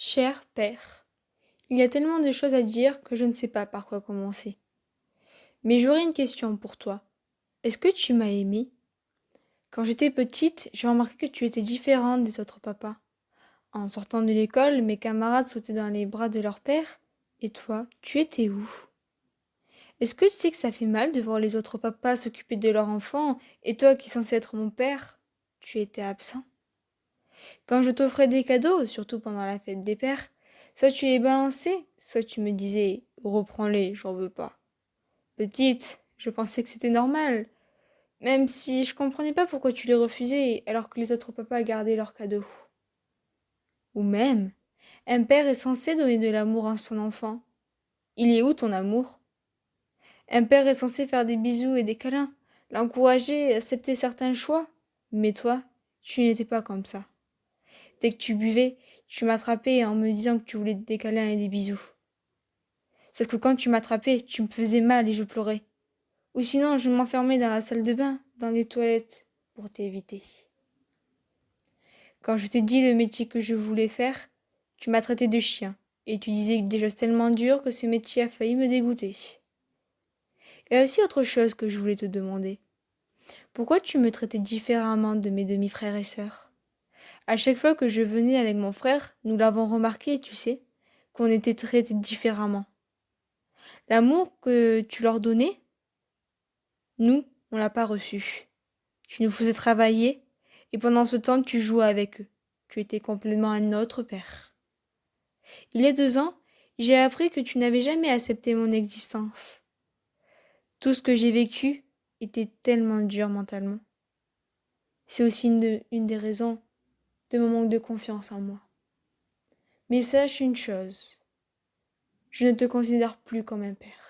Cher père, il y a tellement de choses à dire que je ne sais pas par quoi commencer. Mais j'aurais une question pour toi. Est-ce que tu m'as aimé? Quand j'étais petite, j'ai remarqué que tu étais différente des autres papas. En sortant de l'école, mes camarades sautaient dans les bras de leur père. Et toi, tu étais où? Est-ce que tu sais que ça fait mal de voir les autres papas s'occuper de leurs enfants et toi qui es censé être mon père, tu étais absent? Quand je t'offrais des cadeaux, surtout pendant la fête des pères, soit tu les balançais, soit tu me disais reprends-les, j'en veux pas. Petite, je pensais que c'était normal, même si je comprenais pas pourquoi tu les refusais alors que les autres papas gardaient leurs cadeaux. Ou même, un père est censé donner de l'amour à son enfant. Il est où ton amour? Un père est censé faire des bisous et des câlins, l'encourager, accepter certains choix. Mais toi, tu n'étais pas comme ça. Dès que tu buvais, tu m'attrapais en me disant que tu voulais des câlins et des bisous. Sauf que quand tu m'attrapais, tu me faisais mal et je pleurais. Ou sinon, je m'enfermais dans la salle de bain, dans les toilettes, pour t'éviter. Quand je t'ai dit le métier que je voulais faire, tu m'as traité de chien, et tu disais des choses tellement dures que ce métier a failli me dégoûter. Il y a aussi autre chose que je voulais te demander. Pourquoi tu me traitais différemment de mes demi-frères et sœurs? À chaque fois que je venais avec mon frère, nous l'avons remarqué, tu sais, qu'on était traités différemment. L'amour que tu leur donnais, nous, on l'a pas reçu. Tu nous faisais travailler, et pendant ce temps, tu jouais avec eux. Tu étais complètement un autre père. Il y a 2 ans, j'ai appris que tu n'avais jamais accepté mon existence. Tout ce que j'ai vécu était tellement dur mentalement. C'est aussi une des raisons de mon manque de confiance en moi. Mais sache une chose, je ne te considère plus comme un père.